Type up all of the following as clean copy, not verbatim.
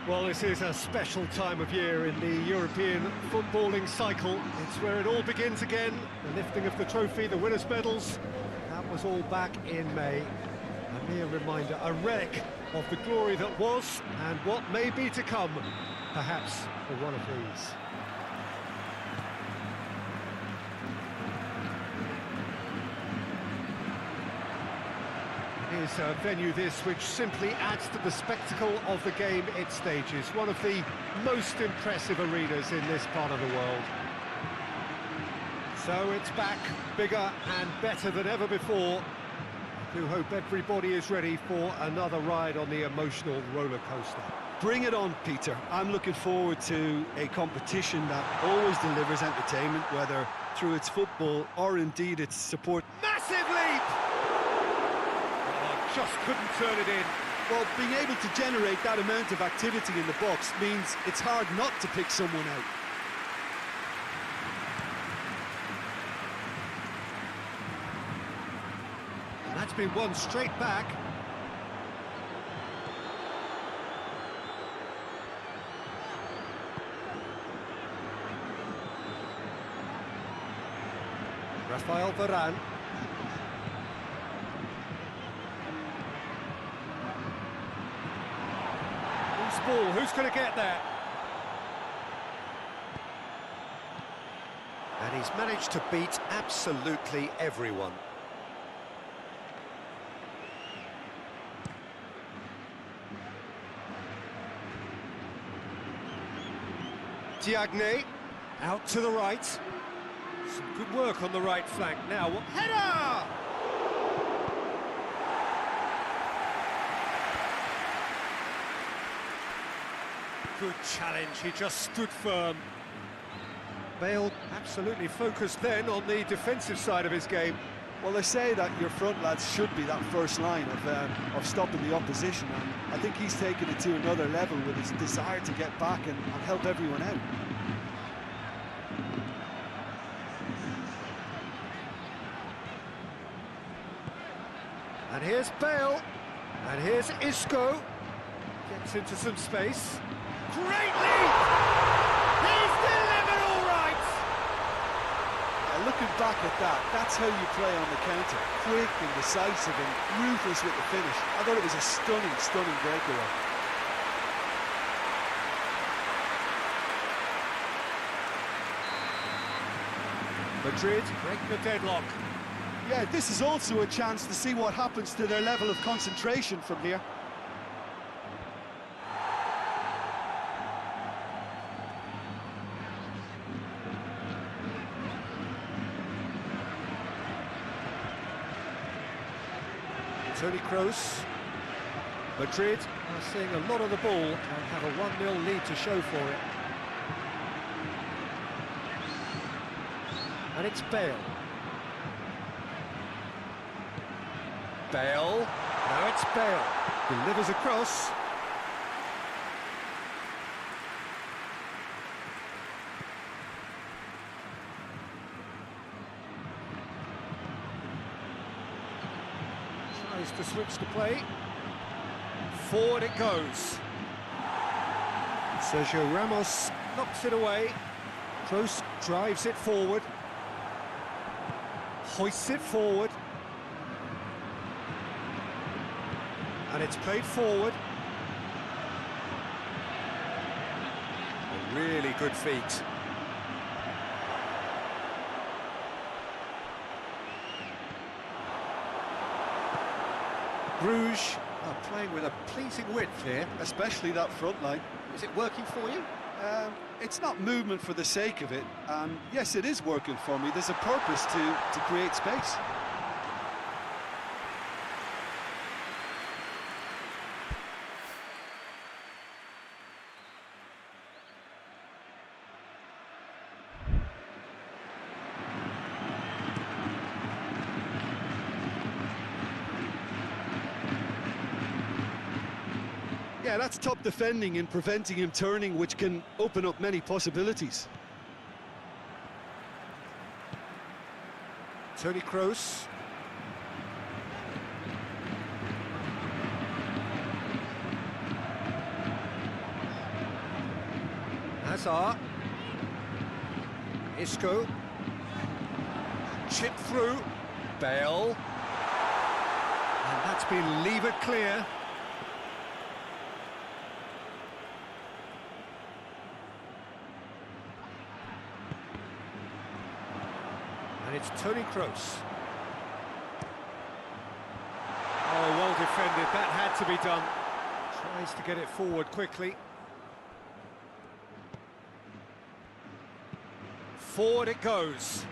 Well, this is a special time of year in the European footballing cycle. It's where it all begins again. The lifting of the trophy, the winners' medals. That was all back in May. A mere reminder, a relic of the glory that was and what may be to come, perhaps for one of these. It is a venue this which simply adds to the spectacle of the game it stages. One of the most impressive arenas in this part of the world. So it's back, bigger and better than ever before. I do hope everybody is ready for another ride on the emotional roller coaster. Bring it on, Peter. I'm looking forward to a competition that always delivers entertainment, whether through its football or indeed its support. Massive leap! Oh, just couldn't turn it in. Well, being able to generate that amount of activity in the box means it's hard not to pick someone out. That's been won straight back. Rafael Varane. Who's ball? Who's going to get there? And he's managed to beat absolutely everyone. Diagne, out to the right. Some good work on the right flank now. Header! Good challenge, he just stood firm. Bale absolutely focused then on the defensive side of his game. Well, they say that your front lads should be that first line of stopping the opposition, and I think he's taken it to another level with his desire to get back and help everyone out. And here's Bale, and here's Isco, gets into some space. Great leap! He's delivered all right! Looking back at that, that's how you play on the counter. Quick and decisive and ruthless with the finish. I thought it was a stunning, stunning breakaway. Madrid break the deadlock. Yeah, this is also a chance to see what happens to their level of concentration from here. Toni Kroos. Madrid are seeing a lot of the ball and have a 1-0 lead to show for it. And it's Bale. Bale. Now it's Bale. Delivers across. Tries to switch the play. Forward it goes. Sergio Ramos knocks it away. Kroos drives it forward. Hoists it forward. And it's played forward. A really good feat. Bruges are playing with a pleasing width here. Especially that front line. Is it working for you? It's not movement for the sake of it. Yes, it is working for me. There's a purpose to create space. Yeah, that's top defending and preventing him turning, which can open up many possibilities. Toni Kroos. Sar. Isco. Chip through. Bale. And that's been levered clear. And it's Toni Kroos. Oh, well defended. That had to be done. Tries to get it forward quickly. Forward it goes.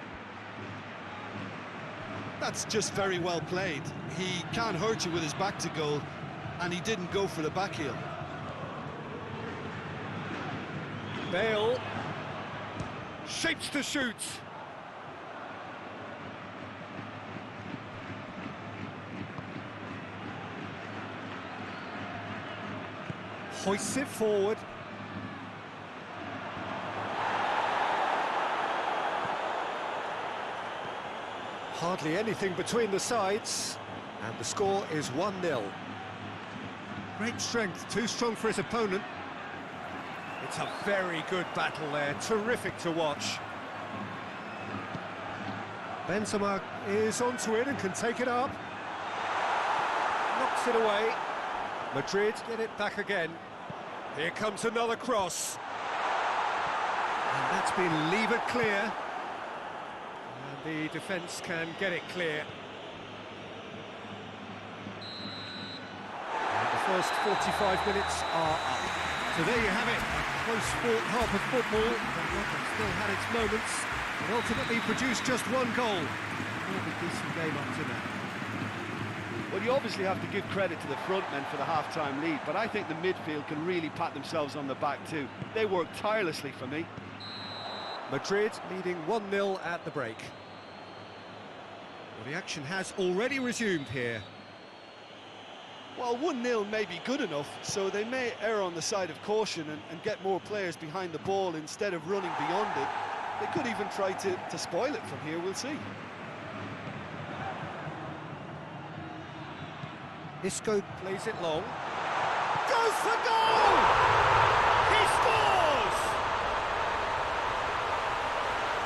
That's just very well played. He can't hurt you with his back to goal, and he didn't go for the back heel. Bale shapes to shoot. Hoists it forward. Hardly anything between the sides, and the score is 1-0. Great strength, too strong for his opponent. It's a very good battle there, terrific to watch. Benzema is onto it and can take it up. Knocks it away. Madrid get it back again. Here comes another cross. And that's been levered clear. And the defence can get it clear. And the first 45 minutes are up. So there you have it, a close-fought half of football that still had its moments, but ultimately produced just one goal. A decent game up to now. Well, you obviously have to give credit to the front men for the half-time lead, but I think the midfield can really pat themselves on the back too. They worked tirelessly for me. Madrid leading 1-0 at the break. Well, the action has already resumed here. Well, 1-0 may be good enough, so they may err on the side of caution and get more players behind the ball instead of running beyond it. They could even try to spoil it from here, we'll see. Isco plays it long. Goes for goal! He scores!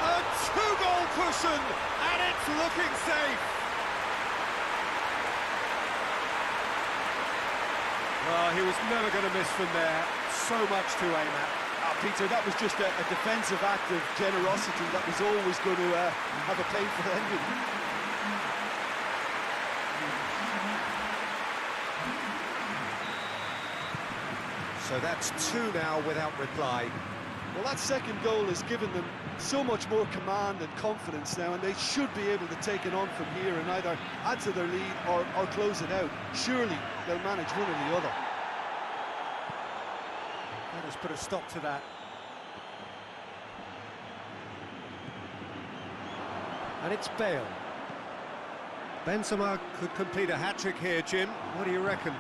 A two-goal cushion, and it's looking safe. Well, he was never going to miss from there. So much to aim at. Peter, that was just a defensive act of generosity that was always going to have a painful ending. So that's two now without reply. Well, that second goal has given them so much more command and confidence now, and they should be able to take it on from here and either add to their lead or close it out. Surely they'll manage one or the other. Let us put a stop to that. And it's Bale. Benzema could complete a hat-trick here, Jim. What do you reckon?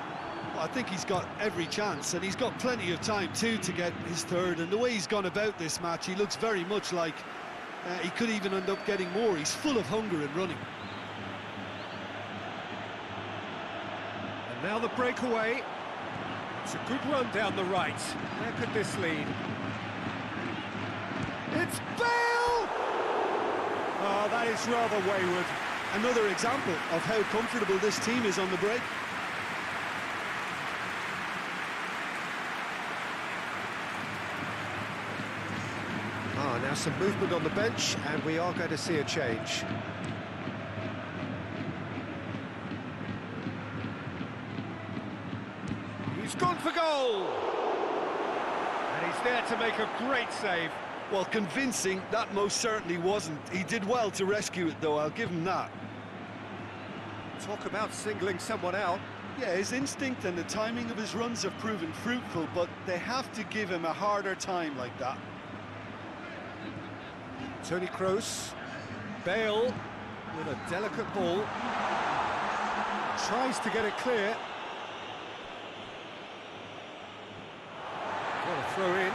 Well, I think he's got every chance, and he's got plenty of time too to get his third. And the way he's gone about this match, he looks very much like he could even end up getting more. He's full of hunger and running. And now the breakaway. It's a good run down the right. Where could this lead? It's Bale! Oh, that is rather wayward. Another example of how comfortable this team is on the break. Now some movement on the bench, and we are going to see a change. He's gone for goal! And he's there to make a great save. Well, convincing, that most certainly wasn't. He did well to rescue it, though, I'll give him that. Talk about singling someone out. Yeah, his instinct and the timing of his runs have proven fruitful, but they have to give him a harder time like that. Toni Kroos, Bale with a delicate ball, tries to get it clear. What a throw in.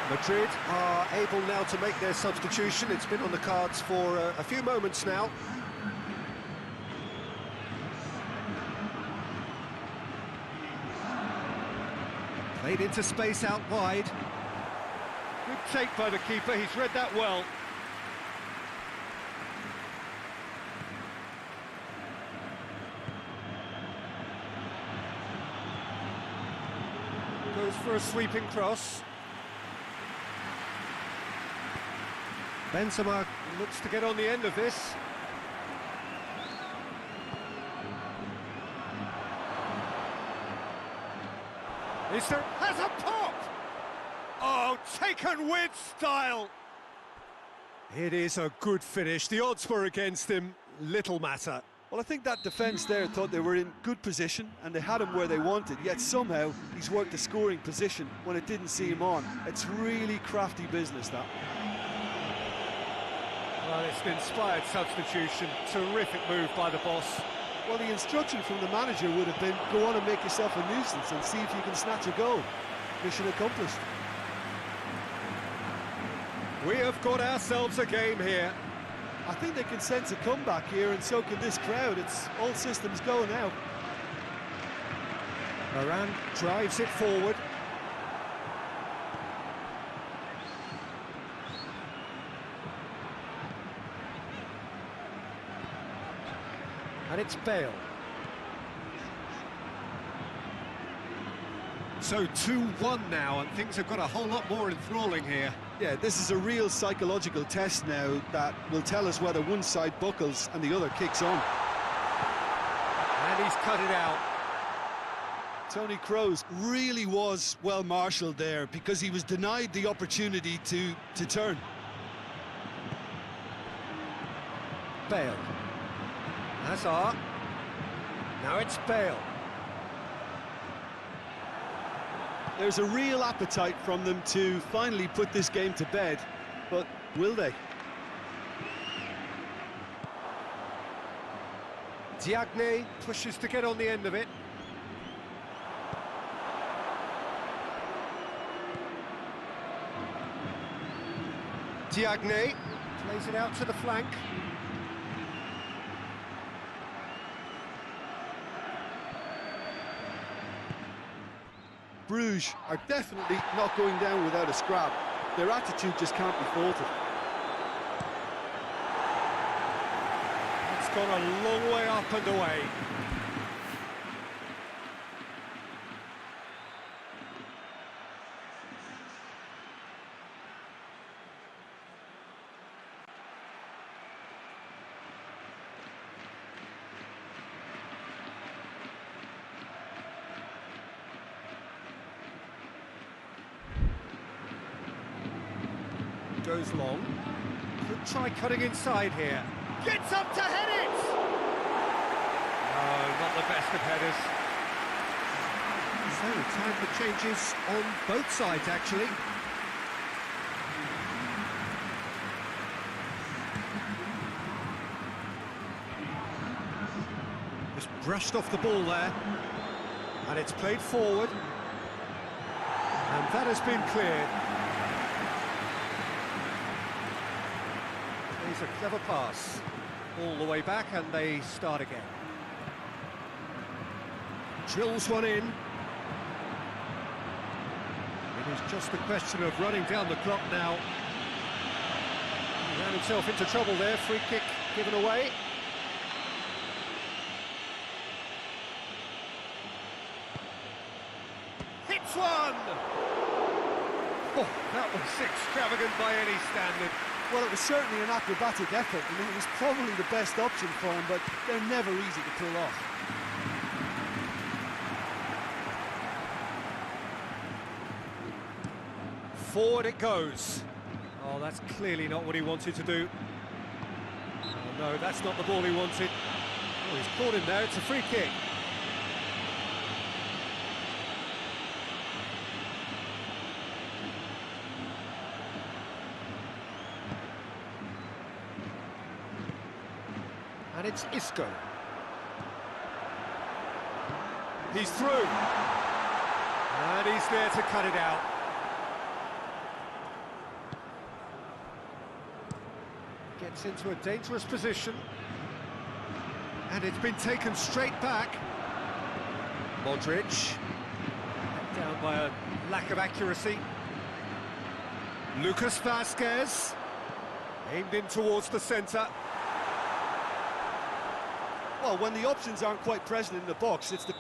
Madrid are able now to make their substitution. It's been on the cards for a few moments now. Played into space out wide. take by the keeper, he's read that well. Goes for a sweeping cross. Benzema looks to get on the end of this. Has a pop! Oh, taken with style! It is a good finish. The odds were against him, little matter. Well, I think that defence there thought they were in good position and they had him where they wanted, yet somehow he's worked a scoring position when it didn't see him on. It's really crafty business, that. Well, it's an inspired substitution. Terrific move by the boss. Well, the instruction from the manager would have been, go on and make yourself a nuisance and see if you can snatch a goal. Mission accomplished. We have got ourselves a game here. I think they can sense a comeback here, and so can this crowd. It's all systems go now. Moran drives it forward. And it's Bale. So 2-1 now, and things have got a whole lot more enthralling here. Yeah, this is a real psychological test now that will tell us whether one side buckles and the other kicks on. And he's cut it out. Tony Kroos really was well marshalled there because he was denied the opportunity to turn. Bale. Hazard. Now it's Bale. There's a real appetite from them to finally put this game to bed, but will they? Diagne pushes to get on the end of it. Diagne plays it out to the flank. Bruges are definitely not going down without a scrap. Their attitude just can't be faulted. It's gone a long way up and away. Goes long. Could try cutting inside here. Gets up to head it! Oh, not the best of headers. So, time for changes on both sides, actually. Just brushed off the ball there. And it's played forward. And that has been cleared. It's a clever pass. All the way back, and they start again. Drills one in. It is just a question of running down the clock now. He ran himself into trouble there. Free kick given away. Hits one! Oh, that was extravagant by any standard. Well, it was certainly an acrobatic effort. I mean, it was probably the best option for him, but they're never easy to pull off. Forward it goes. Oh, that's clearly not what he wanted to do. Oh, no, that's not the ball he wanted. Oh, he's caught him there. It's a free kick. And it's Isco. He's through. And he's there to cut it out. Gets into a dangerous position. And it's been taken straight back. Modric. Down by a lack of accuracy. Lucas Vasquez, aimed in towards the centre. Well, when the options aren't quite present in the box, it's the...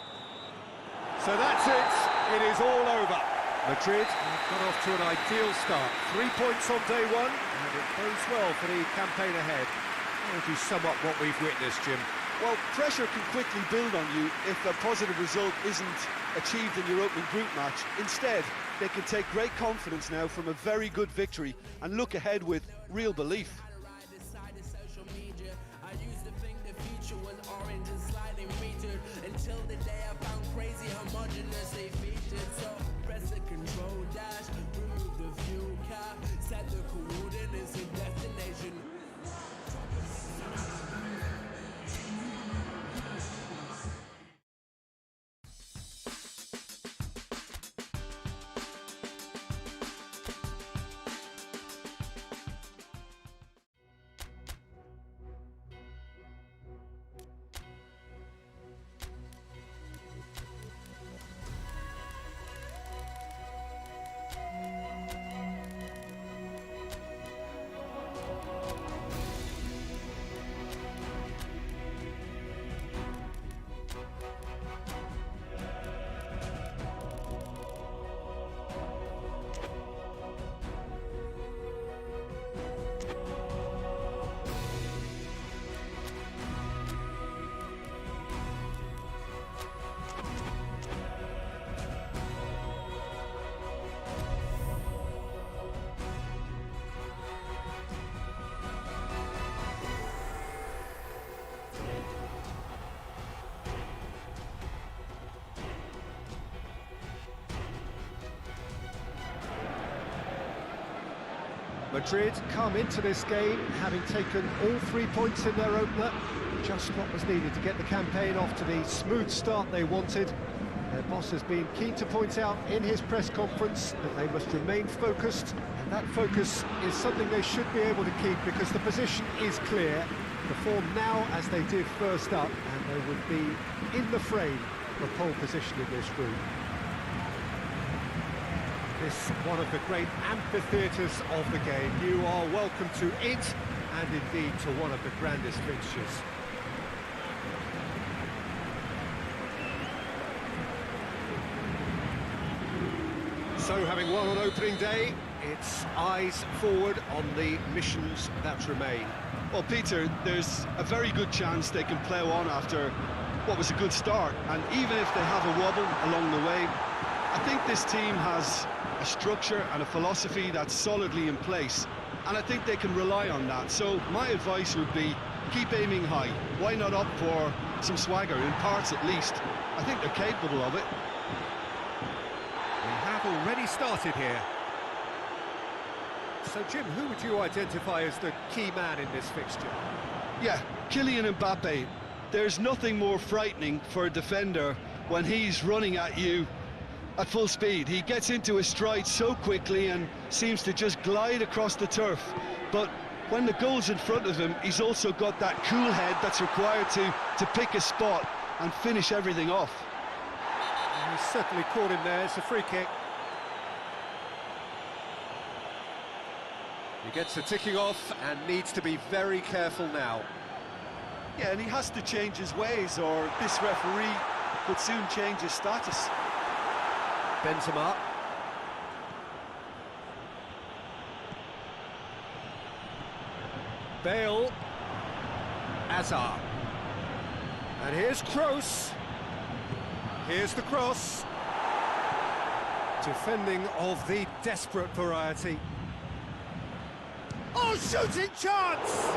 So that's it, it is all over. Madrid have got off to an ideal start. 3 points on day one, and it bodes well for the campaign ahead. How would you sum up what we've witnessed, Jim? Well, pressure can quickly build on you if a positive result isn't achieved in your opening group match. Instead, they can take great confidence now from a very good victory and look ahead with real belief. Until the day I found crazy homogeneously featured. So press the control dash, remove the fuel cap, set the coordinates and destination. Madrid come into this game having taken all 3 points in their opener. Just what was needed to get the campaign off to the smooth start they wanted. Their boss has been keen to point out in his press conference that they must remain focused, and that focus is something they should be able to keep because the position is clear. Perform now as they did first up, and they would be in the frame for pole position in this group. This one of the great amphitheatres of the game. You are welcome to it, and indeed to one of the grandest fixtures. So, having won on opening day, it's eyes forward on the missions that remain. Well, Peter, there's a very good chance they can plough on after what was a good start, and even if they have a wobble along the way, I think this team has a structure and a philosophy that's solidly in place, and I think they can rely on that. So my advice would be keep aiming high. Why not opt for some swagger, in parts at least? I think they're capable of it. We have already started here. So Jim, who would you identify as the key man in this fixture? Yeah, Kylian Mbappe. There's nothing more frightening for a defender when he's running at you at full speed. He gets into his stride so quickly and seems to just glide across the turf. But when the goal's in front of him, he's also got that cool head that's required to pick a spot and finish everything off. He's certainly caught him there. It's a free kick. He gets the ticking off and needs to be very careful now. Yeah, and he has to change his ways, or this referee could soon change his status. Benzema. Bale. Hazard. And here's Kroos. Here's the cross. Defending of the desperate variety. Oh, shooting chance!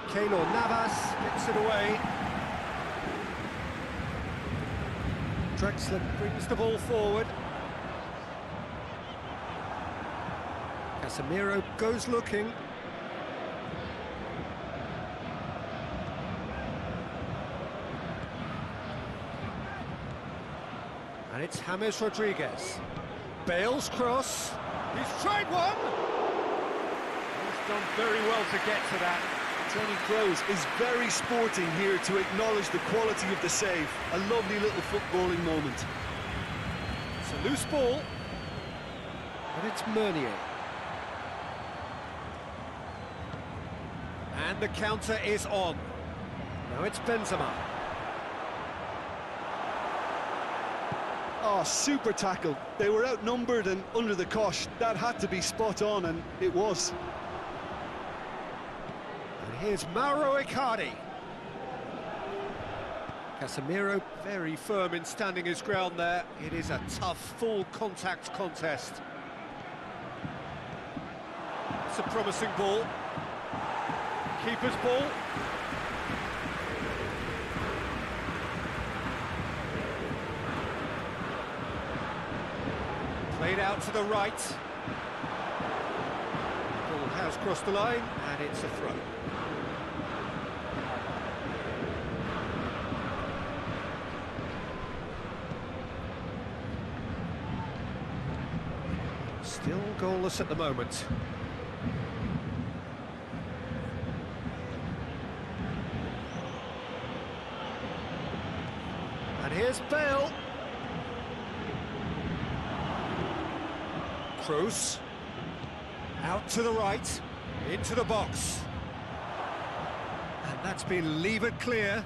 Keylor Navas gets it away. Drexler brings the ball forward. Casemiro goes looking. And it's James Rodriguez. Bale's cross. He's tried one. He's done very well to get to that. Tony Kroos is very sporting here to acknowledge the quality of the save. A lovely little footballing moment. It's a loose ball, but it's Meunier. And the counter is on. Now it's Benzema. Oh, super tackle. They were outnumbered and under the cosh. That had to be spot on, and it was. And here's Mauro Icardi. Casemiro very firm in standing his ground there. It is a tough, full contact contest. It's a promising ball. Keeper's ball. Played out to the right. Ball has crossed the line, and it's a throw. Still goalless at the moment. And here's Bale. Kroos. Out to the right, into the box. And that's been levered clear.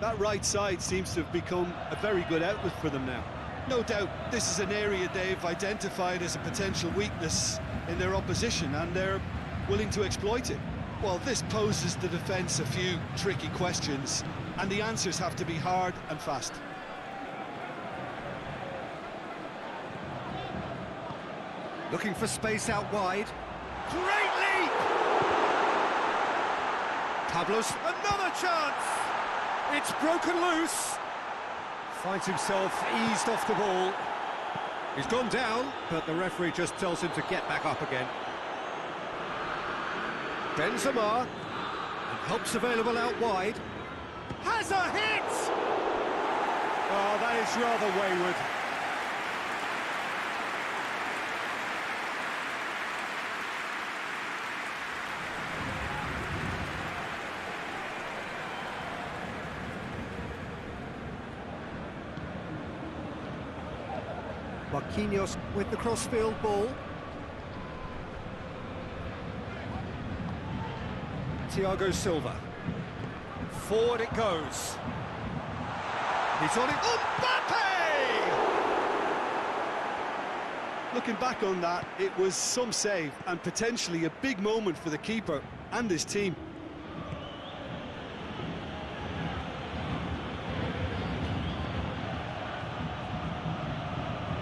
That right side seems to have become a very good outlet for them now. No doubt this is an area they've identified as a potential weakness in their opposition, and they're willing to exploit it. Well, this poses the defence a few tricky questions, and the answers have to be hard and fast. Looking for space out wide. Great leap! Pablo's another chance! It's broken loose. Finds himself eased off the ball. He's gone down, but the referee just tells him to get back up again. Benzema, and help's available out wide. Has a hit! Oh, that is rather wayward. Marquinhos with the crossfield ball. Thiago Silva. Forward it goes. He's on it. Mbappe! Looking back on that, it was some save and potentially a big moment for the keeper and his team.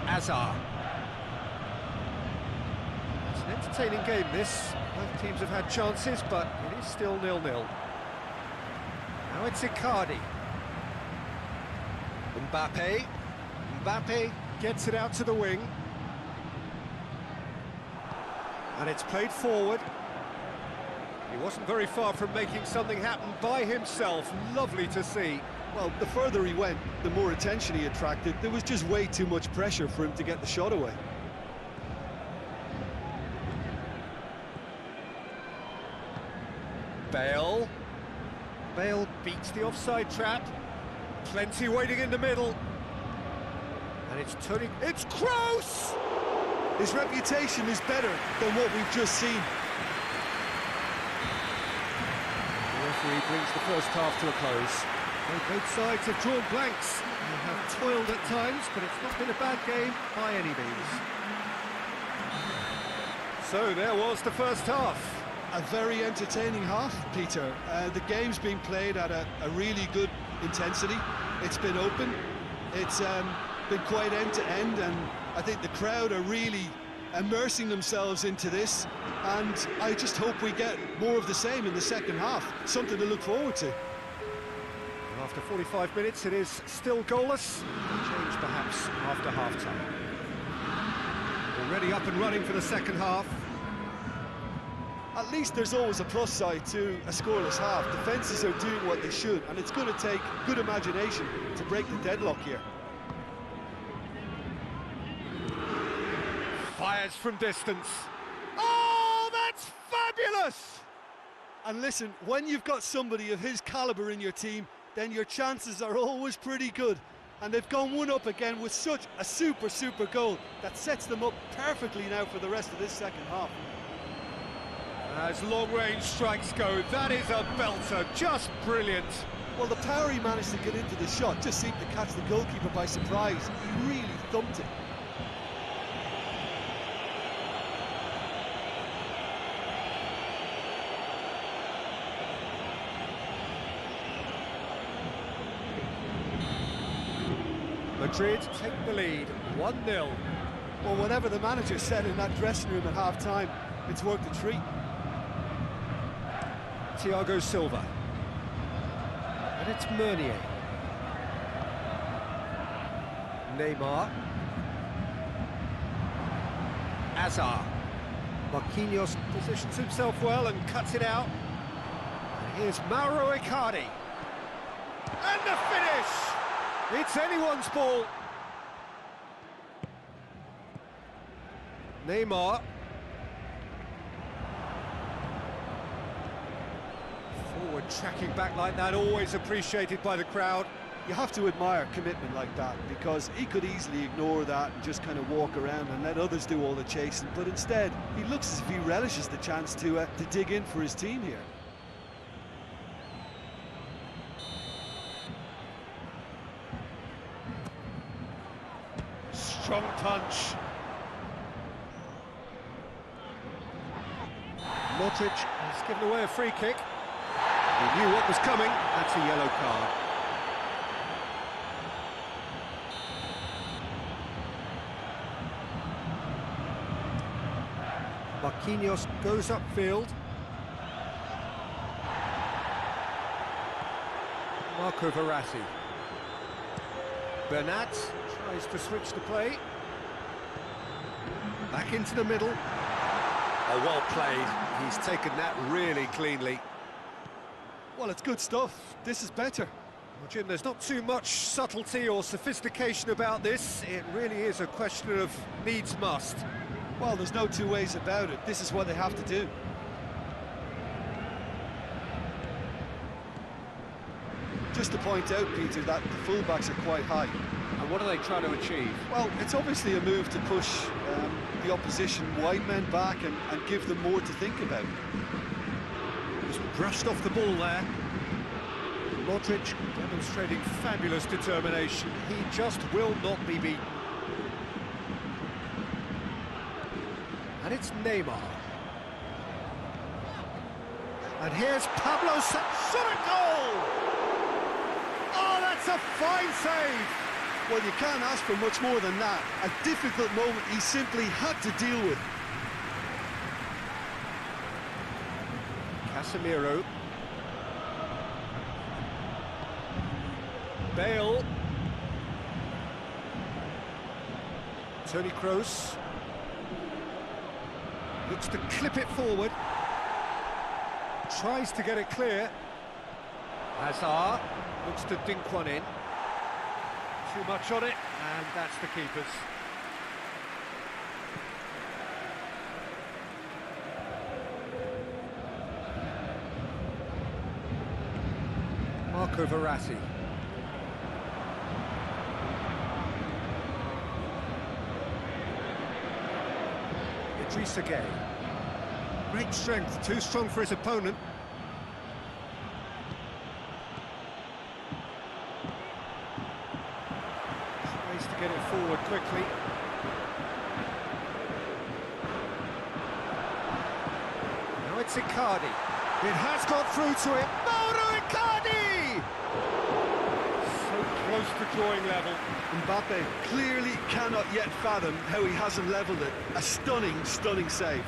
Hazard. It's an entertaining game, this. Both teams have had chances, but it is still 0-0. Now it's Icardi. Mbappe. Mbappe gets it out to the wing. And it's played forward. He wasn't very far from making something happen by himself. Lovely to see. Well, the further he went, the more attention he attracted. There was just way too much pressure for him to get the shot away. Bale. Bale beats the offside trap. Plenty waiting in the middle. And it's turning. It's Kroos! His reputation is better than what we've just seen. The referee brings the first half to a close. Both sides have drawn blanks. They have toiled at times, but it's not been a bad game by any means. So there was the first half. A very entertaining half, Peter. The game's been played at a really good intensity. It's been open. It's been quite end-to-end, and I think the crowd are really immersing themselves into this, and I just hope we get more of the same in the second half. Something to look forward to. After 45 minutes, it is still goalless. Change perhaps after half-time. Already up and running for the second half. At least there's always a plus side to a scoreless half. Defences are doing what they should, and it's going to take good imagination to break the deadlock here. fires from distance. Oh, that's fabulous! And listen, when you've got somebody of his calibre in your team, then your chances are always pretty good. And they've gone one up again with such a super goal that sets them up perfectly now for the rest of this second half. As long-range strikes go, that is a belter, just brilliant. Well, the power he managed to get into the shot just seemed to catch the goalkeeper by surprise. He really thumped it. Madrid take the lead, 1-0. Well, whatever the manager said in that dressing room at half-time, it's worked a treat. Thiago Silva. And it's Meunier. Neymar. Hazard. Marquinhos positions himself well and cuts it out. And here's Mauro Icardi. And the finish! It's anyone's ball. Neymar. Forward tracking back like that, always appreciated by the crowd. You have to admire commitment like that, because he could easily ignore that and just kind of walk around and let others do all the chasing, but instead he looks as if he relishes the chance to dig in for his team here. Strong punch. Modric has given away a free kick. He knew what was coming. That's a yellow card. Marquinhos goes upfield. Marco Verratti. Bernat tries to switch the play. Back into the middle. Oh, well played. He's taken that really cleanly. Well, it's good stuff. This is better. Well, Jim, there's not too much subtlety or sophistication about this. It really is a question of needs must. Well, there's no two ways about it. This is what they have to do. Just to point out, Peter, that the fullbacks are quite high. And what are they trying to achieve? Well, it's obviously a move to push the opposition wide men back and give them more to think about. Just brushed off the ball there. Modric demonstrating fabulous determination. He just will not be beaten. And it's Neymar. And here's Pablo shot a goal! Oh, that's a fine save! Well, you can't ask for much more than that. A difficult moment he simply had to deal with. Casemiro. Bale. Toni Kroos. Looks to clip it forward. Tries to get it clear. Hazard looks to dink one in. Too much on it, and that's the keeper's. Marco Verratti. Idrissa Gueye. Great strength, too strong for his opponent. Tries to get it forward quickly. Now it's Icardi. It has got through to him. Mauro Icardi! So close to drawing level. Mbappe clearly cannot yet fathom how he hasn't levelled it. A stunning save.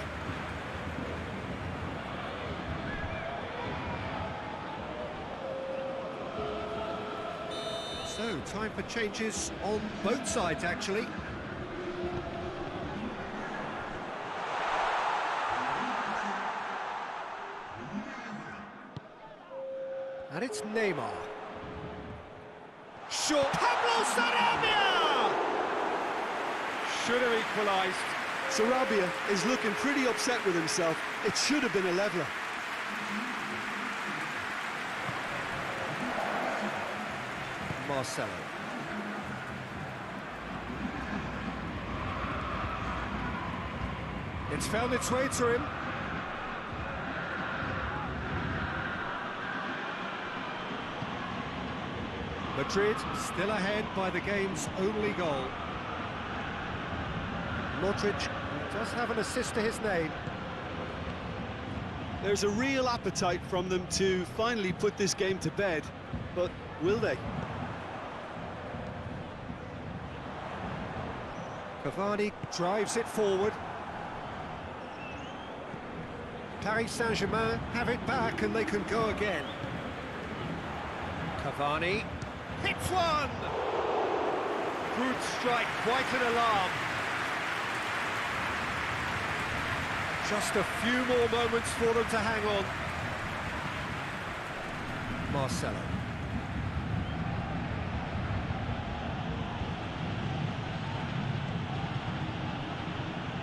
So, time for changes on both sides, actually. And it's Neymar. Short. Pablo Sarabia! Should have equalised. Sarabia is looking pretty upset with himself. It should have been a leveller. Marcelo. It's found its way to him. Madrid still ahead by the game's only goal. Modric does have an assist to his name. There's a real appetite from them to finally put this game to bed, but will they? Cavani drives it forward. Paris Saint-Germain have it back and they can go again. Cavani hits one! Good strike, quite an alarm. Just a few more moments for them to hang on. Marcelo.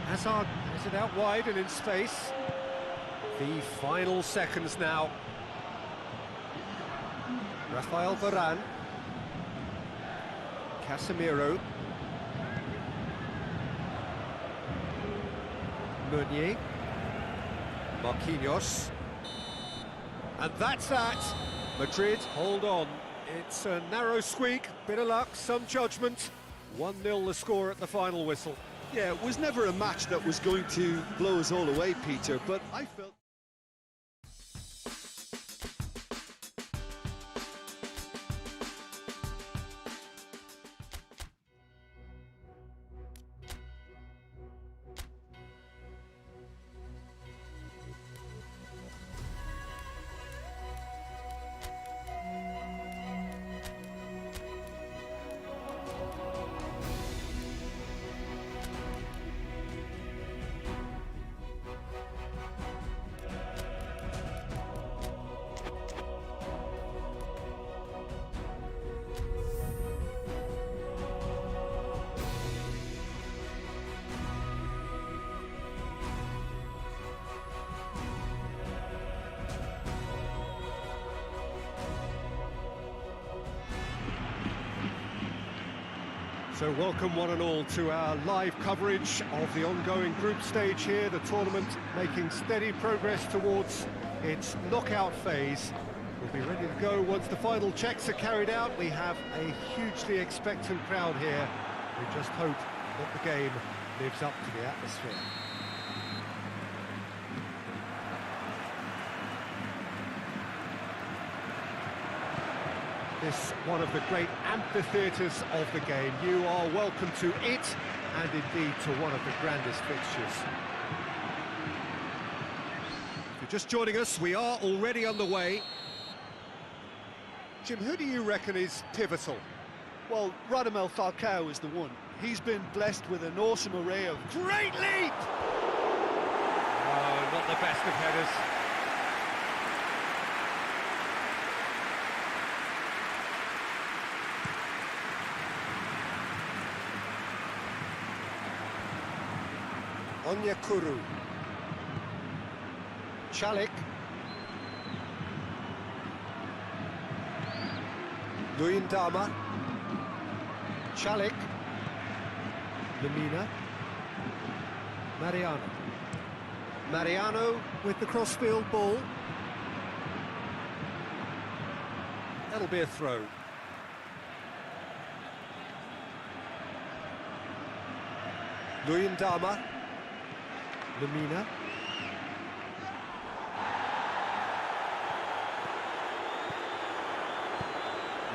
Hazard has it out wide and in space. The final seconds now. Rafael Varane. Casemiro. Meunier. Marquinhos. And that's that. Madrid hold on. It's a narrow squeak, bit of luck, some judgment. 1-0 the score at the final whistle. Yeah, it was never a match that was going to blow us all away, Peter, but I felt... So welcome one and all to our live coverage of the ongoing group stage here, the tournament making steady progress towards its knockout phase. We'll be ready to go once the final checks are carried out. We have a hugely expectant crowd here. We just hope that the game lives up to the atmosphere. This one of the great amphitheatres of the game. You are welcome to it, and indeed to one of the grandest fixtures. If you're just joining us, we are already underway. Jim, who do you reckon is pivotal? Well, Radamel Falcao is the one. He's been blessed with an awesome array of... Great leap! Oh, not the best of headers. Onyekuru. Chalik. Luyendama. Chalik. Lemina. Mariano. Mariano with the crossfield ball. That'll be a throw. Luyendama. Lemina.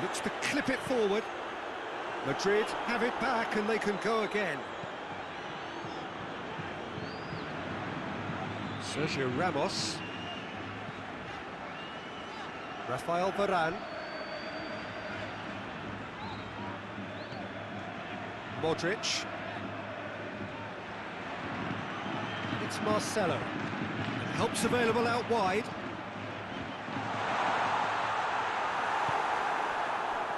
Looks to clip it forward. Madrid have it back and they can go again. Sergio Ramos. Rafael Varane. Modric. It's Marcelo. And help's available out wide.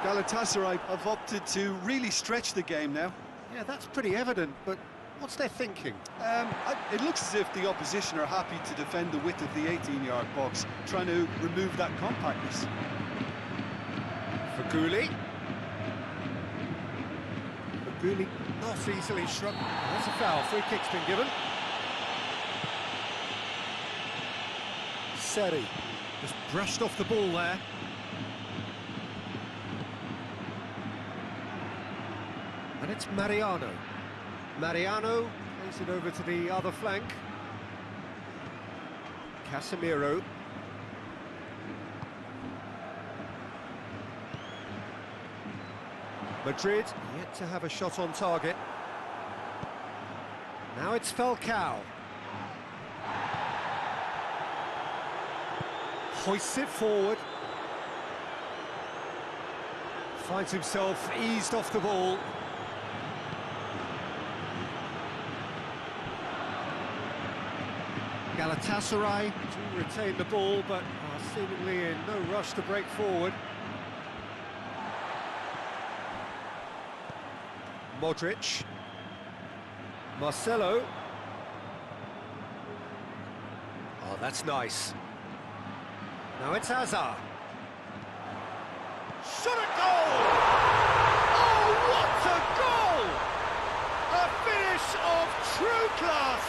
Galatasaray have opted to really stretch the game now. Yeah, that's pretty evident, but What's their thinking? It looks as if the opposition are happy to defend the width of the 18-yard box, trying to remove that compactness. Faguli. Faguli not easily struck. That's a foul. Free kick's been given. Seri just brushed off the ball there. And it's Mariano. Mariano plays it over to the other flank. Casemiro. Madrid yet to have a shot on target. Now it's Falcao. Hoists it forward. Finds himself eased off the ball. Galatasaray do retain the ball, but are seemingly in no rush to break forward. Modric. Marcelo. Oh, that's nice. Now it's Hazard. Shot a goal! Oh, what a goal! A finish of true class!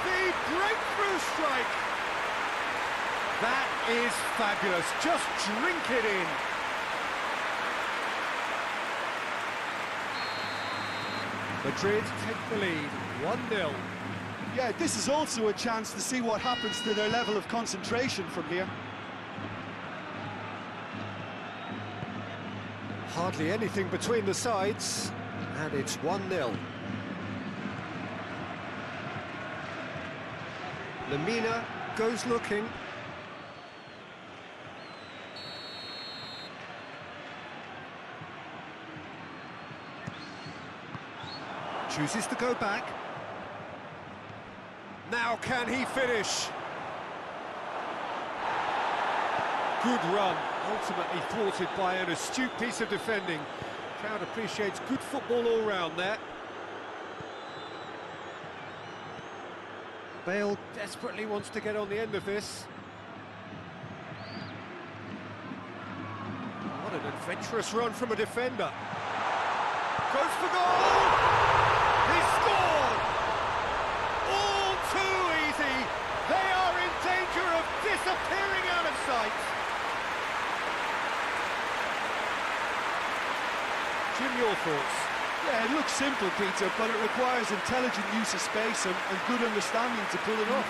The breakthrough strike! That is fabulous. Just drink it in. Madrid take the lead, 1-0. Yeah, this is also a chance to see what happens to their level of concentration from here. Hardly anything between the sides, and it's 1-0. Lemina goes looking. Chooses to go back. Now can he finish? Good run, ultimately thwarted by an astute piece of defending. Crowd appreciates good football all round there. Bale desperately wants to get on the end of this. What an adventurous run from a defender. Goes for goal! He scored! All too easy. They are in danger of disappearing out of sight. Jim, your thoughts? Yeah, it looks simple, Peter, but it requires intelligent use of space and good understanding to pull it off.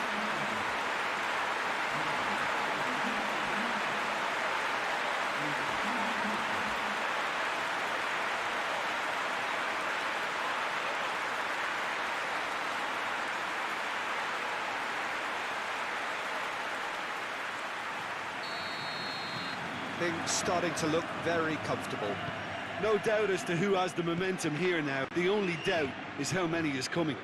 Things starting to look very comfortable. No doubt as to who has the momentum here now. The only doubt is how many is coming.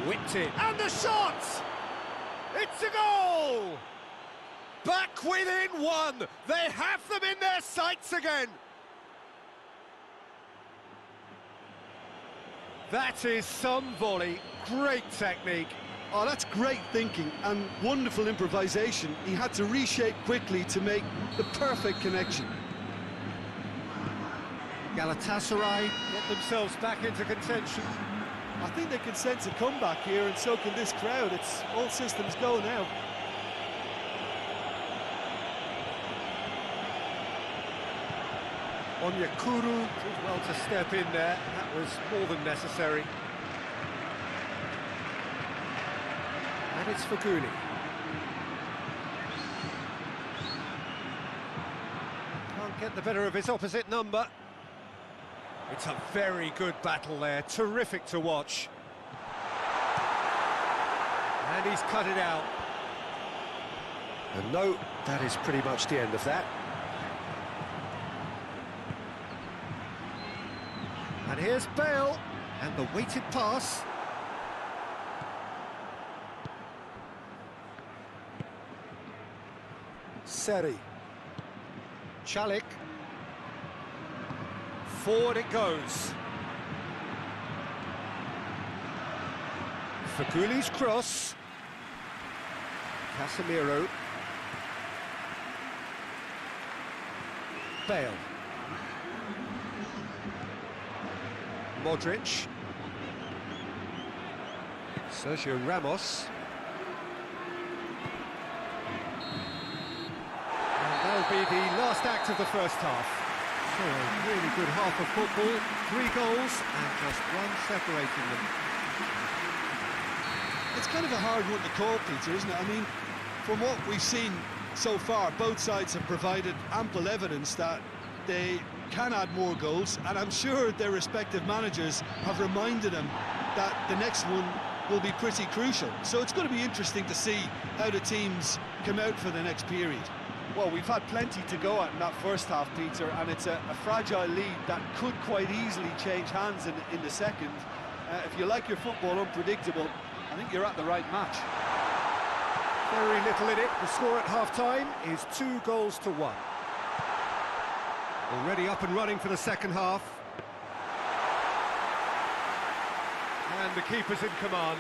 Whipped it. And the shot! It's a goal! Back within one! They have them in their sights again! That is some volley. Great technique. Oh, that's great thinking and wonderful improvisation. He had to reshape quickly to make the perfect connection. Galatasaray get themselves back into contention. I think they can sense a comeback here, and so can this crowd. It's all systems go now. Onyekuru did well to step in there. That was more than necessary. And it's Faguli. Can't get the better of his opposite number. It's a very good battle there. Terrific to watch. And he's cut it out. And no, that is pretty much the end of that. And here's Bale, and the weighted pass. Seri. Chalik. Forward it goes. Faguli's cross. Casemiro. Bale. Modric. Sergio Ramos. And that'll be the last act of the first half. So a really good half of football, 3 goals and just one separating them. It's kind of a hard one to call, Peter, isn't it? I mean, from what we've seen so far, both sides have provided ample evidence that they can add more goals, and I'm sure their respective managers have reminded them that the next one will be pretty crucial. So it's going to be interesting to see how the teams come out for the next period. Well, we've had plenty to go at in that first half, Peter, and it's a fragile lead that could quite easily change hands in the second. If you like your football unpredictable, I think you're at the right match. Very little in it. The score at half-time is 2-1. Already up and running for the second half. And the keeper's in command.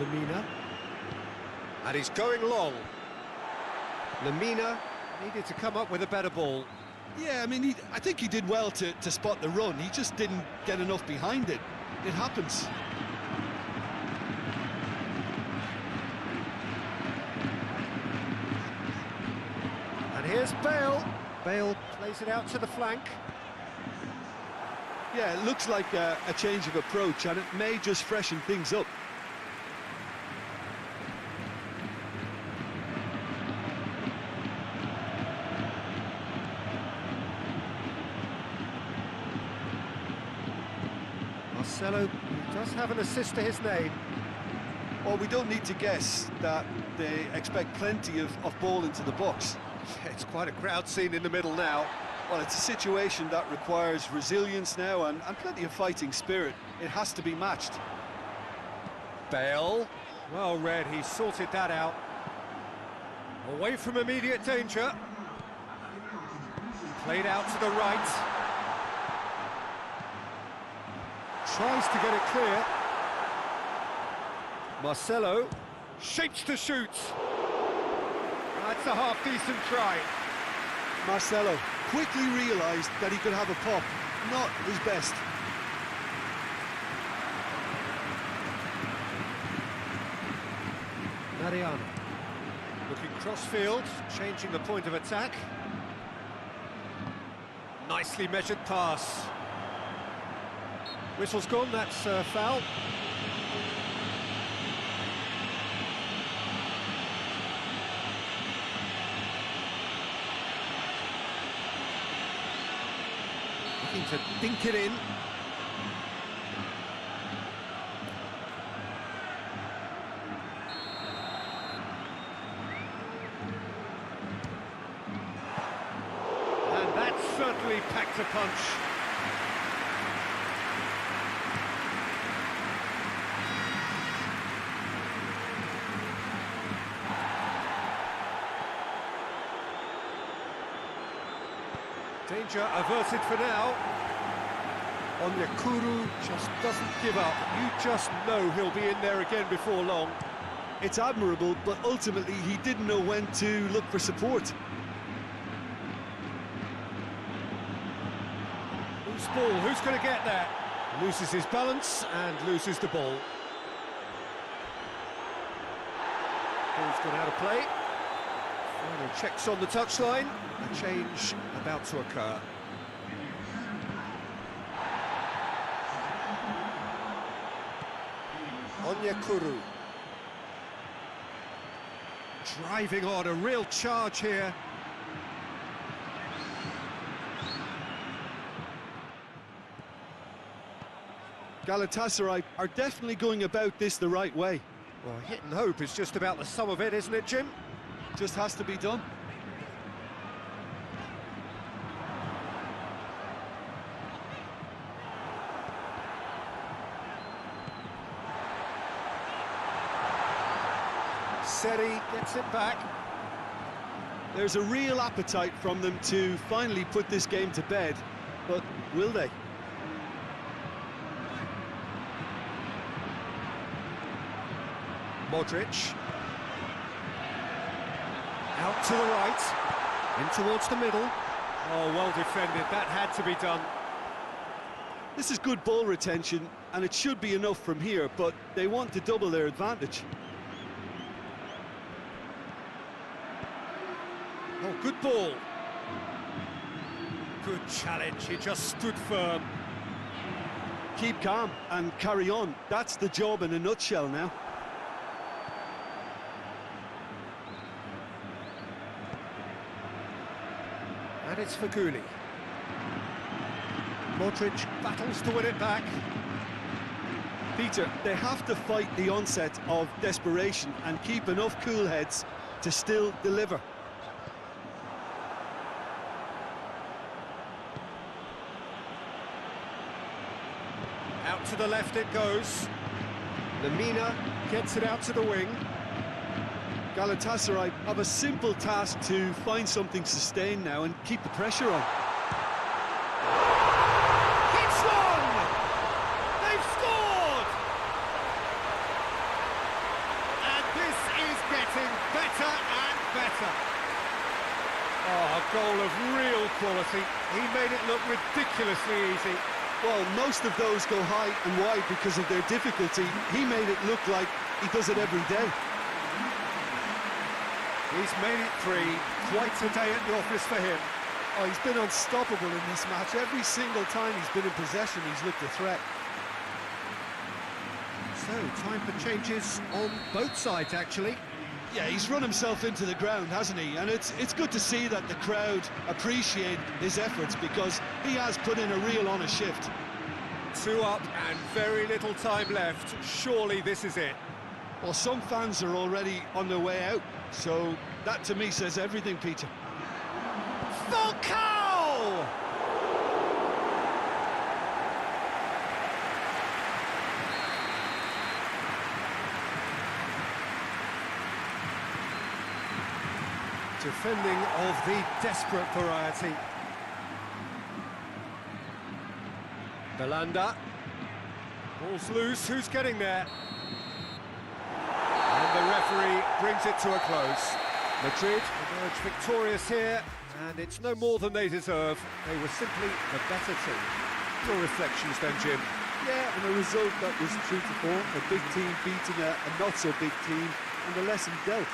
Lemina. And he's going long. Lemina needed to come up with a better ball. Yeah, I mean, I think he did well to spot the run. He just didn't get enough behind it. It happens. And here's Bale. Bale plays it out to the flank. Yeah, it looks like a change of approach, and it may just freshen things up. Marcelo does have an assist to his name. Well, we don't need to guess that they expect plenty of ball into the box. It's quite a crowd scene in the middle now. Well, it's a situation that requires resilience now and plenty of fighting spirit. It has to be matched. Bale, well read, he sorted that out. Away from immediate danger. Played out to the right. Tries to get it clear. Marcelo shapes to shoot. That's a half-decent try. Marcelo quickly realised that he could have a pop. Not his best. Mariano looking cross-field, changing the point of attack. Nicely measured pass. Whistle's gone, that's a foul. Looking to dink it in. And that certainly packed a punch. Danger averted for now. Onyekuru just doesn't give up. You just know he'll be in there again before long. It's admirable, but ultimately he didn't know when to look for support. Loose ball, who's going to get that? Loses his balance and loses the ball. Ball's gone out of play. Final checks on the touchline. A change about to occur. Onyekuru. Driving on, a real charge here. Galatasaray are definitely going about this the right way. Well, hit and hope is just about the sum of it, isn't it, Jim? Just has to be done. steady, gets it back. There's a real appetite from them to finally put this game to bed, but will they? Modric. Out to the right, in towards the middle. Oh, well defended, that had to be done. This is good ball retention, and it should be enough from here, but they want to double their advantage. Oh, good ball. Good challenge, he just stood firm. Keep calm and carry on. That's the job in a nutshell now. And it's for Gulli. Modric battles to win it back. Peter, they have to fight the onset of desperation and keep enough cool heads to still deliver. Out to the left it goes. Lemina gets it out to the wing. Galatasaray have a simple task to find something sustained now and keep the pressure on. Hits one! They've scored! And this is getting better and better. Oh, a goal of real quality. He made it look ridiculously easy. Well, most of those go high and wide because of their difficulty. He made it look like he does it every day. He's made it three. Quite a day at the office for him. Oh, he's been unstoppable in this match. Every single time he's been in possession, he's looked a threat. So, time for changes on both sides, actually. Yeah, he's run himself into the ground, hasn't he? And it's good to see that the crowd appreciate his efforts because he has put in a real honest shift. 2 up and very little time left. Surely this is it. Well, some fans are already on their way out, so that to me says everything, Peter. Falcao! Defending of the desperate variety. Belanda. Ball's loose, who's getting there? And the referee brings it to a close. Madrid emerge victorious here, and it's no more than they deserve. They were simply the better team. Your reflections then, Jim? Yeah, and a result that was true to form. A big team beating a not-so-big team, and the lesson dealt.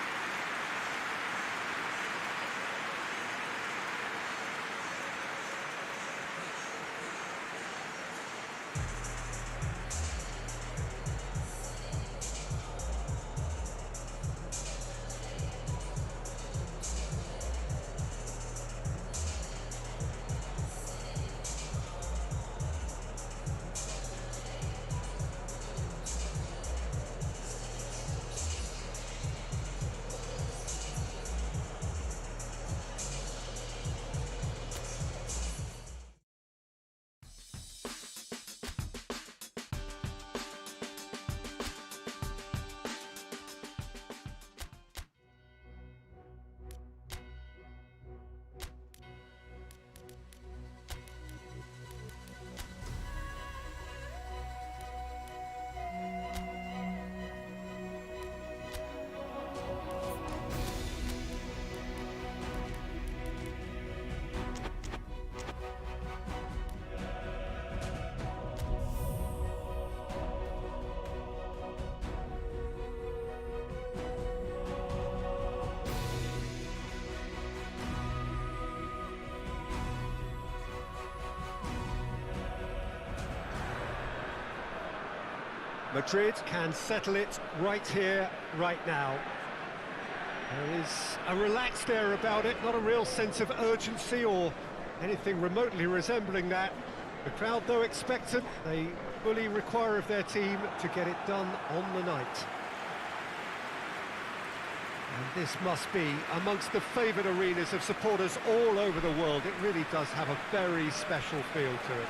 Madrid can settle it right here, right now. There is a relaxed air about it, not a real sense of urgency or anything remotely resembling that. The crowd, though expectant, they fully require of their team to get it done on the night. And this must be amongst the favoured arenas of supporters all over the world. It really does have a very special feel to it.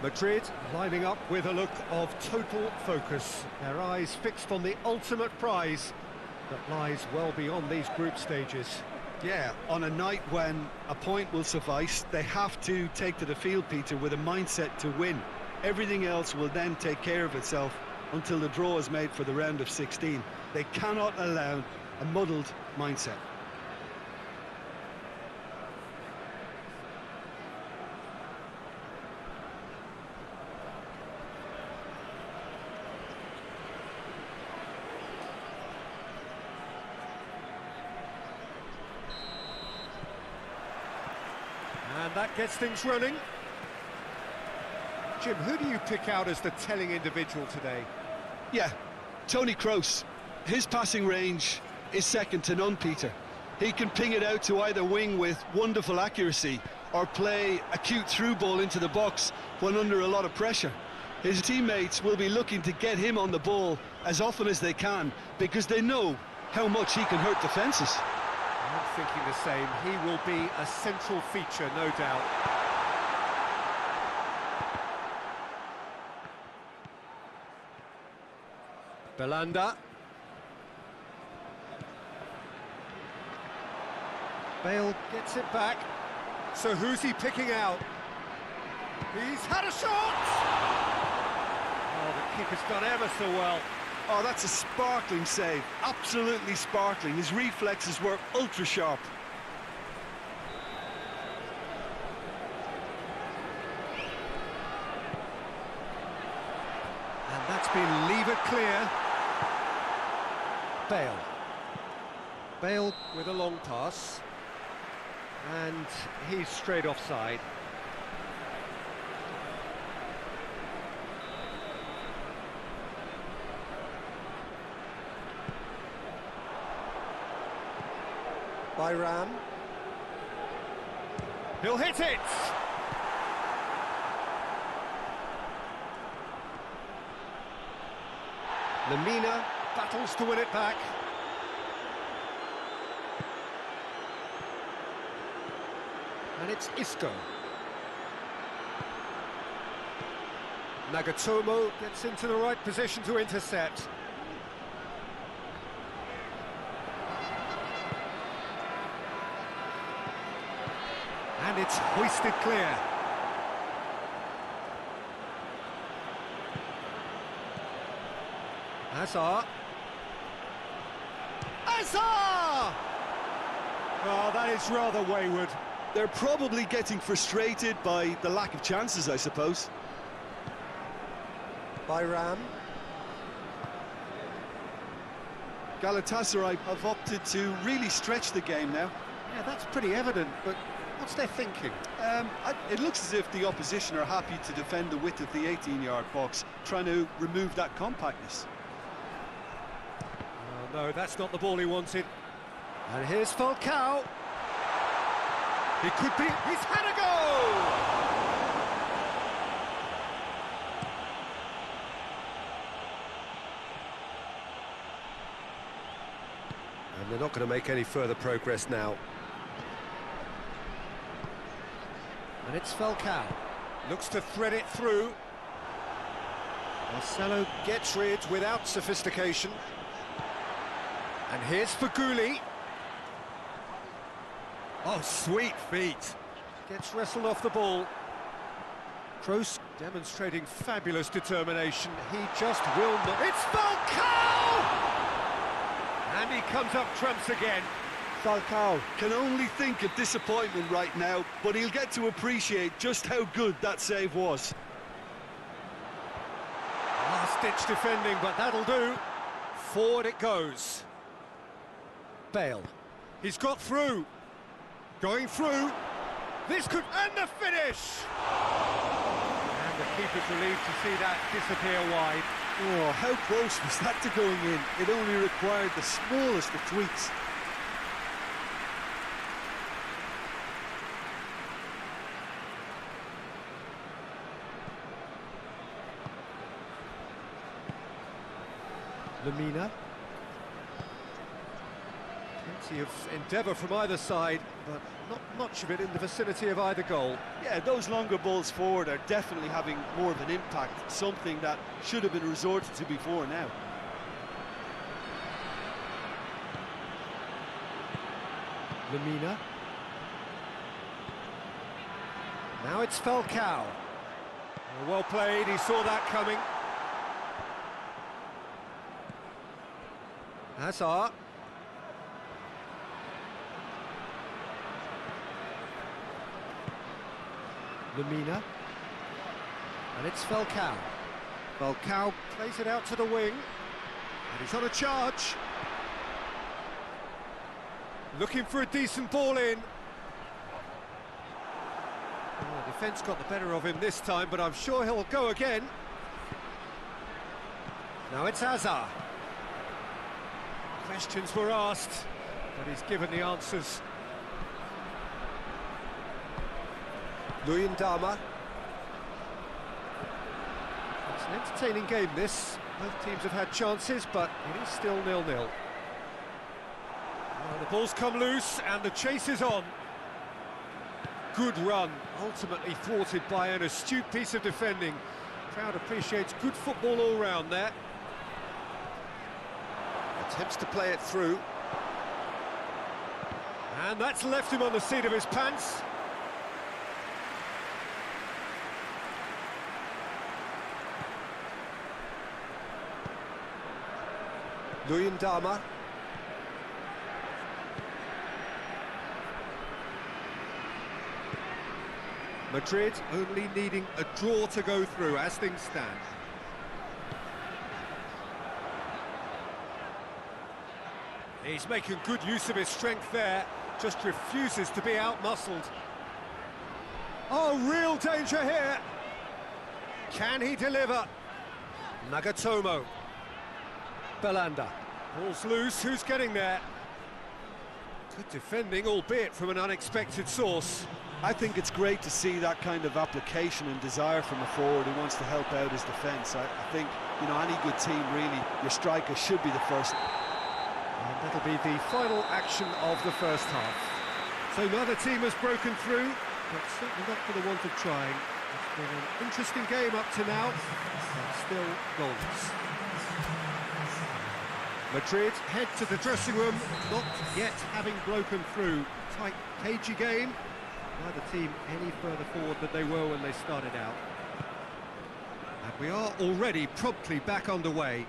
Madrid lining up with a look of total focus, their eyes fixed on the ultimate prize that lies well beyond these group stages. Yeah, on a night when a point will suffice, they have to take to the field, Peter, with a mindset to win. Everything else will then take care of itself until the draw is made for the round of 16. They cannot allow a muddled mindset. And that gets things running. Jim, who do you pick out as the telling individual today? Yeah, Toni Kroos. His passing range is second to none, Peter. He can ping it out to either wing with wonderful accuracy or play a cute through ball into the box when under a lot of pressure. His teammates will be looking to get him on the ball as often as they can because they know how much he can hurt defences. I'm thinking the same. He will be a central feature, no doubt. Belanda. Bale gets it back. So who's he picking out? He's had a shot! Oh, the keeper's done ever so well. Oh, that's a sparkling save. Absolutely sparkling. His reflexes were ultra sharp. And that's been levered clear. Bale. Bale with a long pass. And he's straight offside. By Ram. He'll hit it! Lemina battles to win it back. And it's Isco. Nagatomo gets into the right position to intercept. And it's hoisted clear. Hazard. Hazard! Oh, that is rather wayward. They're probably getting frustrated by the lack of chances, I suppose. By Ram. Galatasaray have opted to really stretch the game now. Yeah, that's pretty evident, but what's their thinking? It looks as if the opposition are happy to defend the width of the 18-yard box, trying to remove that compactness. Oh, no, that's not the ball he wanted. And here's Falcao. He could be... He's had a goal! And they're not going to make any further progress now. And it's Falcao. Looks to thread it through. Marcelo gets rid without sophistication. And here's Faguli. Oh, sweet feet. Gets wrestled off the ball. Kroos demonstrating fabulous determination. He just will not... It's Falcao! And he comes up trumps again. Falcao can only think of disappointment right now, but he'll get to appreciate just how good that save was. Last-ditch defending, but that'll do. Forward it goes. Bale. He's got through. Going through. This could... And the finish! And the keeper's relieved to see that disappear wide. Oh, how close was that to going in? It only required the smallest of tweaks. Lemina. Plenty of endeavour from either side, but not much of it in the vicinity of either goal. Yeah, those longer balls forward are definitely having more of an impact, something that should have been resorted to before now. Lemina. Now it's Falcao. Oh, well played, he saw that coming. Hazard. Lemina. And it's Falcao. Falcao plays it out to the wing. And he's on a charge. Looking for a decent ball in. Oh, the defence got the better of him this time, but I'm sure he'll go again. Now it's Hazard. Questions were asked, but he's given the answers. Luyendama. It's an entertaining game, this. Both teams have had chances, but it is still 0-0. Well, the ball's come loose, and the chase is on. Good run, ultimately thwarted by an astute piece of defending. Crowd appreciates good football all round there. Attempts to play it through. And that's left him on the seat of his pants. Luyendama. Madrid only needing a draw to go through as things stand. He's making good use of his strength there, just refuses to be out-muscled. Oh, real danger here! Can he deliver? Nagatomo. Belanda. Ball's loose, who's getting there? Good defending, albeit from an unexpected source. I think it's great to see that kind of application and desire from a forward who wants to help out his defence. I think, you know, any good team, really, your striker should be the first. And that'll be the final action of the first half. So neither team has broken through, but certainly not for the want of trying. It's been an interesting game up to now, but still goalless. Madrid head to the dressing room, not yet having broken through. Tight, cagey game. Neither team any further forward than they were when they started out. And we are already promptly back underway.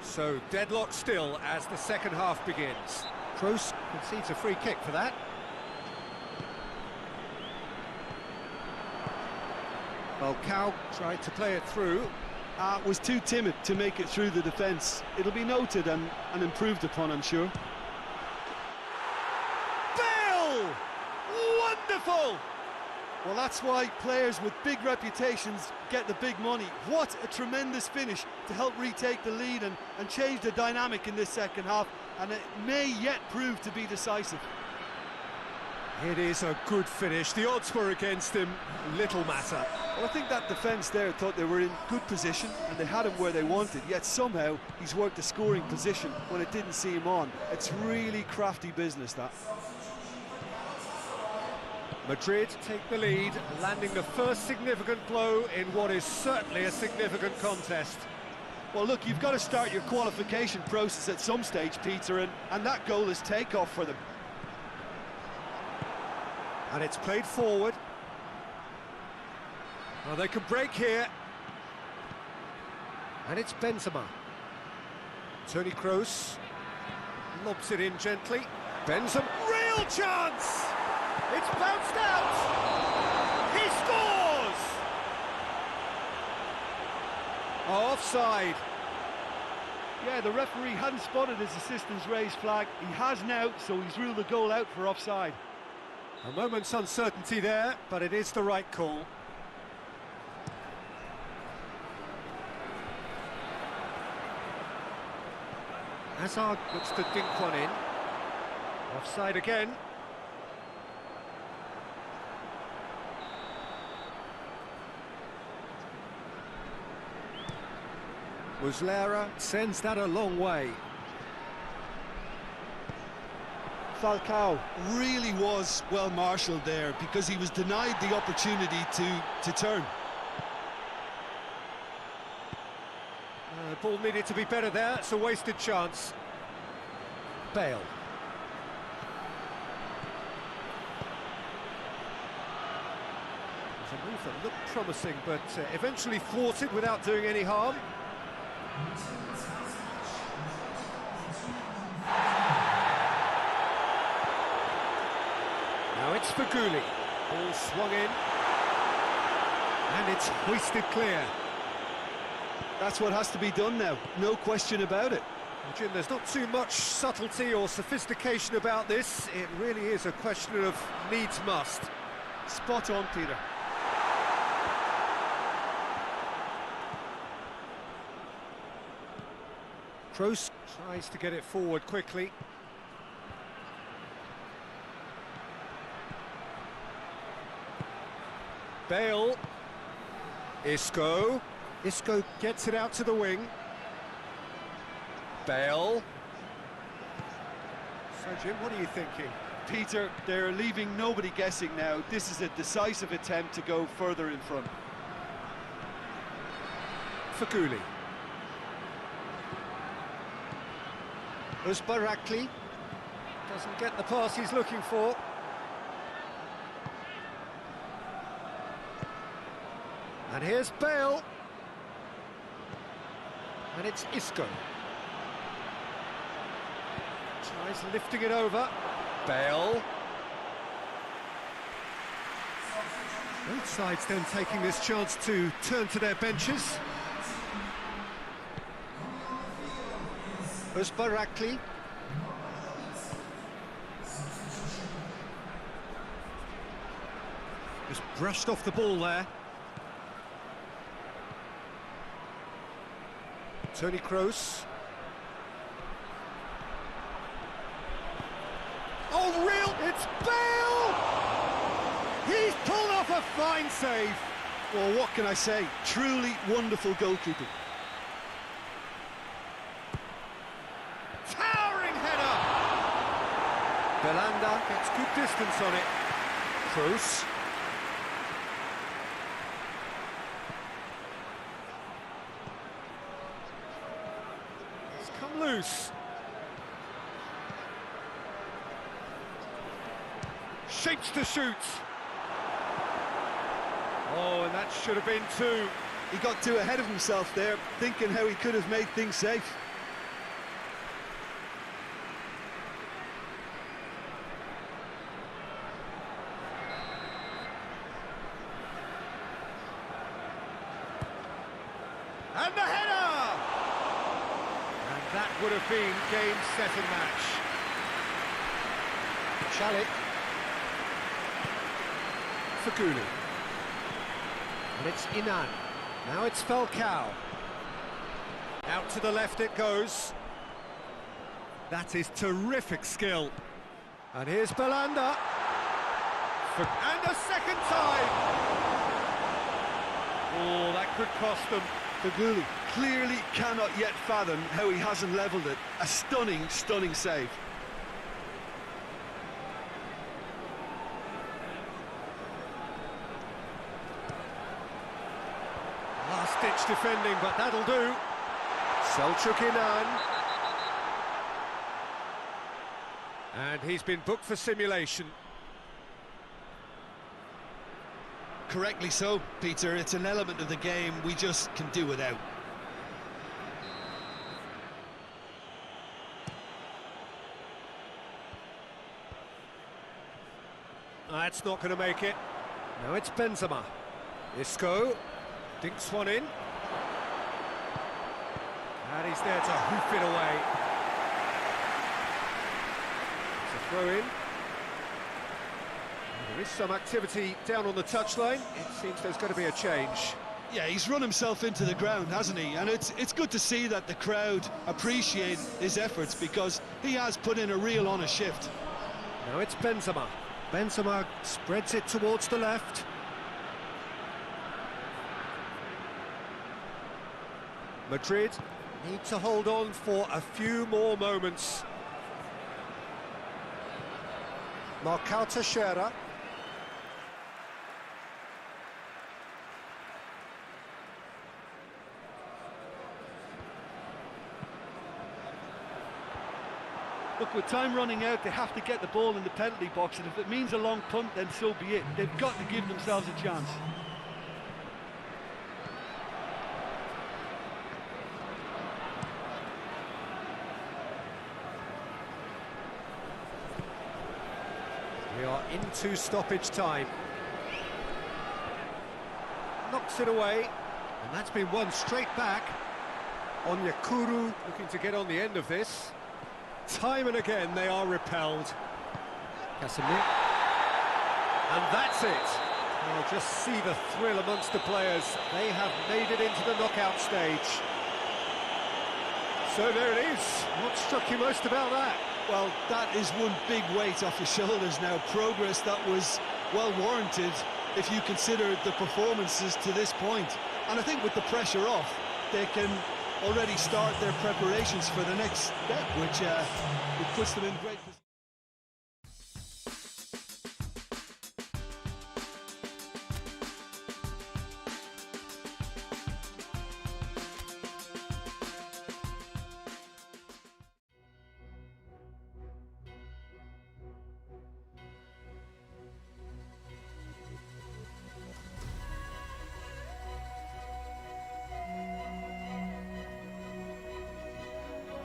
So deadlock still as the second half begins. Kroos concedes a free kick for that. Falcao tried to play it through. Was too timid to make it through the defence. It'll be noted and improved upon, I'm sure. Bale! Wonderful! Well, that's why players with big reputations get the big money. What a tremendous finish to help retake the lead and change the dynamic in this second half, and it may yet prove to be decisive. It is a good finish. The odds were against him, little matter. Well, I think that defence there thought they were in good position and they had him where they wanted, yet somehow he's worked a scoring position when it didn't see him on. It's really crafty business, that. Madrid take the lead, landing the first significant blow in what is certainly a significant contest. Well, look, you've got to start your qualification process at some stage, Peter, and that goal is takeoff for them. And it's played forward. Well, they can break here. And it's Benzema. Toni Kroos lobs it in gently. Benzema, real chance! It's bounced out! He scores! Offside. Yeah, the referee hadn't spotted his assistant's raised flag. He has now, so he's ruled the goal out for offside. A moment's uncertainty there, but it is the right call. Hazard looks to dink one in. Offside again. Muslera sends that a long way. Falcao really was well marshalled there because he was denied the opportunity to turn. The ball needed to be better there, it's a wasted chance. Bale. It was a move that looked promising, but eventually thwarted without doing any harm. Now it's Faguli. Ball swung in. And it's hoisted clear. That's what has to be done now, no question about it. Jim, there's not too much subtlety or sophistication about this. It really is a question of needs must. Spot on, Peter. Kroos tries to get it forward quickly. Bale. Isco. Isco gets it out to the wing. Bale. So, Jim, what are you thinking? Peter, they're leaving nobody guessing now. This is a decisive attempt to go further in front. Faguli. Uzbarakli doesn't get the pass he's looking for. And here's Bale. And it's Isco. Tries lifting it over. Bale. Both sides then taking this chance to turn to their benches. Uzbarakli. Just brushed off the ball there. Toni Kroos. Oh, real! It's Bale! He's pulled off a fine save. Well, what can I say? Truly wonderful goalkeeping. Towering header! Belanda gets good distance on it. Kroos. It's come loose. Shapes to shoot. Oh, and that should have been two. He got too ahead of himself there, thinking how he could have made things safe. And the header! And that would have been game, set and match. Chalit. Faguli. And it's Inan. Now it's Falcao. Out to the left it goes. That is terrific skill. And here's Belanda. And a second time! Oh, that could cost them. Faguli clearly cannot yet fathom how he hasn't levelled it. A stunning, stunning save. Last-ditch defending, but that'll do. Selçuk Inan. And he's been booked for simulation. Correctly so, Peter. It's an element of the game we just can do without. That's not going to make it. Now it's Benzema. Isco dinks one in. And he's there to hoof it away. It's a throw in. There is some activity down on the touchline. It seems there's going to be a change. Yeah, he's run himself into the ground, hasn't he? And it's good to see that the crowd appreciate his efforts because he has put in a real honest shift. Now it's Benzema. Benzema spreads it towards the left. Madrid need to hold on for a few more moments. Marcao Teixeira. Look, with time running out, they have to get the ball in the penalty box, and if it means a long punt, then so be it. They've got to give themselves a chance. We are into stoppage time. Knocks it away, and that's been won straight back. Onyekuru looking to get on the end of this. Time and again they are repelled. Casemiro. And that's it. I'll just see the thrill amongst the players. They have made it into the knockout stage. So there it is. What struck you most about that? Well, that is one big weight off your shoulders now. Progress that was well warranted if you consider the performances to this point. And I think with the pressure off, they can already start their preparations for the next step, which puts them in great position.